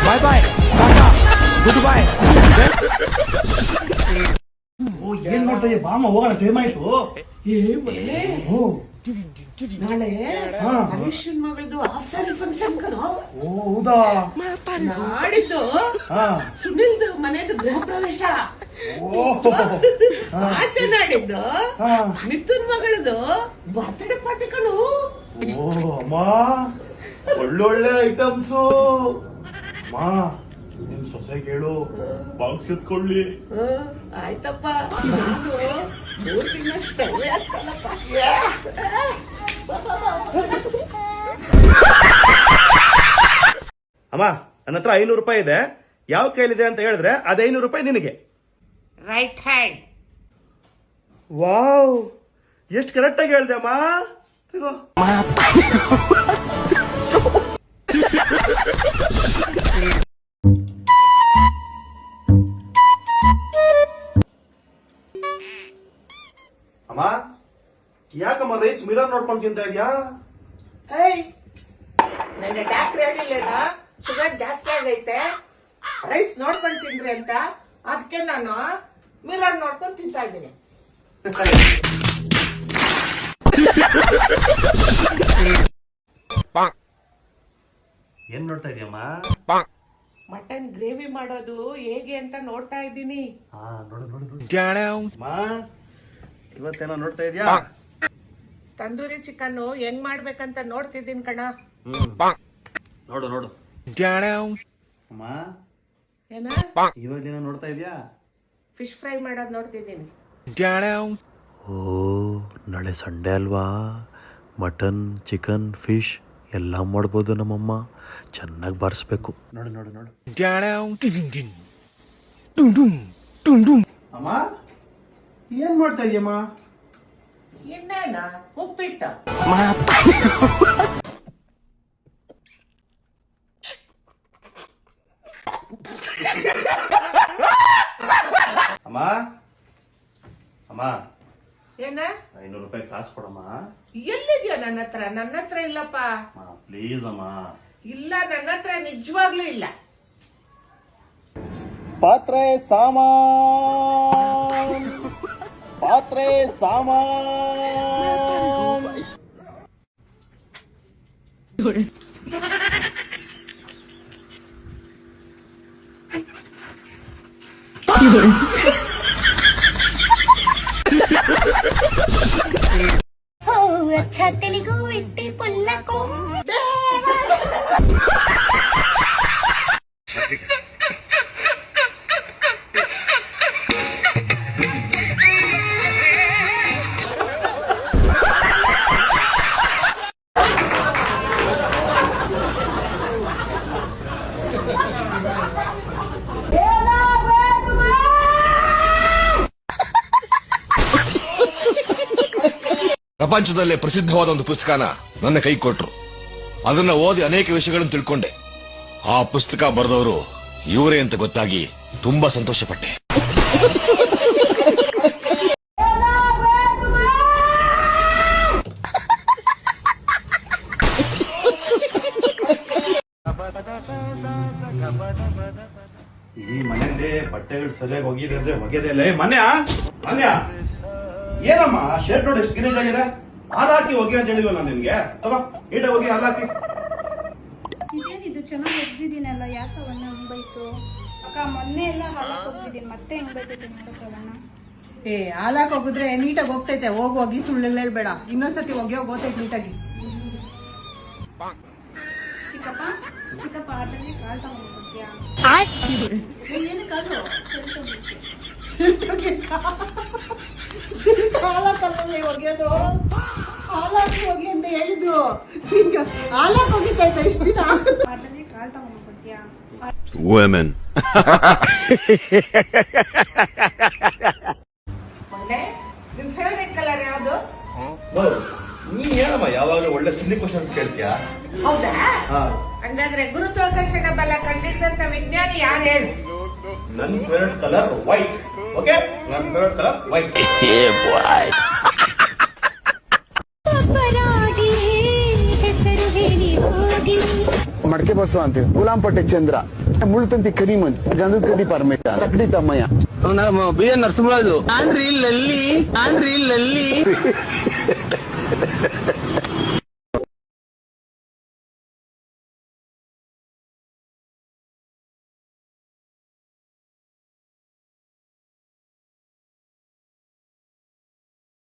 ಬಾಯ್ bye good ಬಾಯ್. ಓ ಏನ್ ನೋಡ್ತಾ ಇದೀಯ? ಬಾಮ ಹೋಗೋಣ, ಟೈಮ್ ಆಯ್ತು. ನಾಳೆ ಹರೀಶನ್ ಮಗಳದು ಹಾಫ್ ಸ್ಯಾರಿ ಫಂಕ್ಷನ್ ಕಣೋ. ಓ ಹೌದಾ? ನಾಡಿದ್ದು ಸುನಿಲ್ದು ಮನೆದು ಗೃಹ ಪ್ರವೇಶ. ಆಚೆ ನಾಡಿದ್ದು ಮಿಥುನ್ ಮಗಳದು ಬರ್ತಡೇ ಪಾರ್ಟಿ ಕಣೋ. ಓ ಅಮ್ಮ, ಒಳ್ಳೊಳ್ಳೆ ಐಟಮ್ಸು. ಅಮ್ಮ ನಿಮ್ ಸೊಸೆಗೆ ಹೇಳು ಬಾಕ್ಸ್ ಎತ್ಕೊಳ್ಳಿ. ಆಯ್ತಪ್ಪ, ನಾನು 3 ತಿಂಗಳಷ್ಟೇ ಆಗ್ಸಲ್ಲಪ್ಪ. ಅಮ್ಮ, ನನ್ನ ಹತ್ರ 500 ರೂಪಾಯಿ ಇದೆ. ಯಾವ ಕೈಲಿದೆ ಅಂತ ಹೇಳಿದ್ರೆ ಅದು 500 ರೂಪಾಯಿ ನಿನಗೆ. Right hand. ವಾವ್, ಎಷ್ಟು ಕರೆಕ್ಟ್ ಆಗಿ ಹೇಳ್ದೆ ಅಮ್ಮ. ತಗೋ. ಅಮ್ಮ, ಯಾಕಮ್ಮ ರೈಸ್ ಮಿರರ್ ನೋಡ್ಕೊಂಡು ತಿಂತಾ ಇದ್ಯಾ? ನನ್ನ ಡಾಕ್ಟರ್ ಹೇಳಿಲ್ಲ ಶುಗರ್ ಜಾಸ್ತಿ ಆಗೈತೆ, ರೈಸ್ ನೋಡ್ಕೊಂಡು ತಿಂದ್ರಿ ಅಂತ. ಅದಕ್ಕೆ ನಾನು ಮಿರರ್ ನೋಡ್ಕೊಂಡು ತಿಂತಾ ಇದ್ದೀನಿ. ಏನ್ ನೋಡ್ತಾ ಇದೀಯಮ್ಮ? ಮಟನ್ ಗ್ರೇವಿ ಮಾಡೋದು ಹೇಗೆ ಅಂತ ನೋಡ್ತಾ ಇದ್ದೀನಿ. ನೋಡು ನೋಡು ನೋಡು. ಅಮ್ಮ, ಇವತ್ತೇನೋ ನೋಡ್ತಾ ಇದೀಯಾ? ತಂದೂರಿ ಚಿಕನ್ ಹೆಂಗ್ ಮಾಡ್ಬೇಕಂತ ನೋಡ್ತಿದ್ದೀನಿ ಕಣ. ನೋಡು ನೋಡು. ಅಮ್ಮ, ಏನ ಇವಾಗೇನೋ ನೋಡ್ತಾ ಇದೀಯಾ? ಫಿಶ್ ಫ್ರೈ ಮಾಡೋದು ನೋಡ್ತಿದ್ದೀನಿ. ಓ, ನಾಳೆ ಸಂಡೇ ಅಲ್ವಾ? ಮಟನ್, ಚಿಕನ್, ಫಿಶ್ ಎಲ್ಲ ಮಾಡ್ಬೋದು. ನಮ್ಮಮ್ಮ ಚೆನ್ನಾಗಿ ಬಾರಿಸ್ಬೇಕು. ನೋಡು ನೋಡು ನೋಡು. ಅಮ್ಮ, ಏನ್ ಮಾಡ್ತಾ ಇದೀಯಮ್ಮ? ಇನ್ನೇನ ಉಪ್ಪಿಟ್ಟು. ಅಮ್ಮ ಅಮ್ಮ, ಏನ 500 ರೂಪಾಯಿ ಕಾಸು ಕೊಡಮ್ಮ. ಎಲ್ಲಿದ್ಯಾ? ನನ್ನ ಹತ್ರ ಇಲ್ಲಪ್ಪ. ಪ್ಲೀಸ್ ಅಮ್ಮ. ಇಲ್ಲ, ನನ್ನ ಹತ್ರ ನಿಜವಾಗ್ಲೂ ಇಲ್ಲ. ಪಾತ್ರೆ ಸಾಮಾನ್, ಪಾತ್ರೆ ಸಾಮಾನ್. తెలుగు ఇంటి పుల్లకు ಪ್ರಪಂಚದಲ್ಲೇ ಪ್ರಸಿದ್ಧವಾದ ಒಂದು ಪುಸ್ತಕನ ನನ್ನ ಕೈ ಕೊಟ್ರು. ಅದನ್ನ ಓದಿ ಅನೇಕ ವಿಷಯಗಳನ್ನು ತಿಳ್ಕೊಂಡೆ. ಆ ಪುಸ್ತಕ ಬರೆದವರು ಇವರೇ ಅಂತ ಗೊತ್ತಾಗಿ ತುಂಬಾ ಸಂತೋಷಪಟ್ಟೆ. ಈ ಮನೆಯಲ್ಲಿ ಬಟ್ಟೆಗಳು ಸರಿಯಾಗಿ ಹೋಗಿದ್ರೆ ಅಂದ್ರೆ ಒಗೆದೇ ಇಲ್ಲ. ಮನ್ಯ ಮನ್ಯ, ಏನಮ್ಮ ಶರ್ಟ್ ನೋಡಿ ಎಷ್ಟು ಗಿರೇಜ್ ಆಗಿದೆ. ಹಾಲು ಹಾಕಿ ಹೋಗಿ ಅಂತ ಹೇಳಿಲ್ವ ನಾನು ನಿನ್ಗೆ? ತಗೋ, ನೀಟಾಗಿ ಹೋಗಿ ಹಾಲು ಹಾಕಿ. ಇದೇನಿದು ಚೆನ್ನಾಗಿ ಒಗ್ದಿದ್ದೀನಲ್ಲ, ಯಾಕೆ ಅವನ್ನ ಹಂಗ್ ಬೈತು? ಅಕ್ಕ ಮೊನ್ನೆ ಎಲ್ಲ ಹಾಳಾಗಿ ಹೋಗ್ತಿದ್ದೀನಿ, ಮತ್ತೆ ಹೆಂಗ್ ಬೈತೈತೆ ನೋಡಕ್ಕವನ್ನ. ಹಾಲಾಕ್ ಹೋಗಿದ್ರೆ ನೀಟಾಗಿ ಹೋಗ್ತೈತೆ. ಹೋಗಿ ಸುಳ್ಳೆಲ್ಲ ಹೇಳ್ಬೇಡ. ಇನ್ನೊಂದ್ಸತಿ ಹೋಗ್ತೈತೆ ನೀಟಾಗಿ. ಚಿಕ್ಕಪ್ಪ ಚಿಕ್ಕಪ್ಪ ಆಟಲ್ಲಿ ಕಾಲ್ ತಗೊಂಡ್ಬಿಡ್ತೀಯಾ? ಏನಕ್ಕಾದ್ರು ಒಗೆಯೋದು ಹಾಲಾಕಿ ಹೋಗಿ ಅಂತ ಹೇಳಿದ್ರು. ಈಗ ಹಾಲಾಕ್ ಹೋಗಿದ್ದಾಯ್ತಾ ಇಷ್ಟು ದಿನ? ಆಟಲ್ಲಿ ಕಾಲ್ ತಗೊಂಡ್ಬಿಡ್ತೀಯಾ? Women. ನಿಮ್ ಫೇವ್ರೆಟ್ ಕಲರ್ ಯಾವುದು? ನೀ ಏನಮ್ಮ ಯಾವಾಗಲೂ ಒಳ್ಳೆ ಸಿಲ್ಲಿ ಕ್ವಶನ್ಸ್ ಕೇಳ್ತೀಯಾ? ಹೌದಾ? ಹಂಗಾದ್ರೆ ಗುರುತ್ವಾಕರ್ಷಣ ಬಲ ಕಂಡಿದ್ದಂತ ವಿಜ್ಞಾನಿ ಯಾರು ಹೇಳು? ನನ್ನ ಫೇವ್ರೆಟ್ ಕಲರ್ ವೈಟ್. ಓಕೆ, ನನ್ನ ಫೇವ್ರೆಟ್ ಕಲರ್ ವೈಟ್. ಹೆಸರು ಹೇಳಿ ಮಡಕೆ ಬಸವ ಅಂತೀವಿ, ಗುಲಾಂಪಟ್ಟೆ ಚಂದ್ರ, ಮುಳ್ತಂತಿ ಕರಿಮಂತ್, ಗಂಧದ ಕಡ್ಡಿ ಪರಮೇಶ, ತಕ್ಕಡಿ ತಮ್ಮಯ್ಯ, ಬಿ ಎನ್ ನರಸಿಂಹರಾಜು, ಆಂಡ್ರಿ ಲಲ್ಲಿ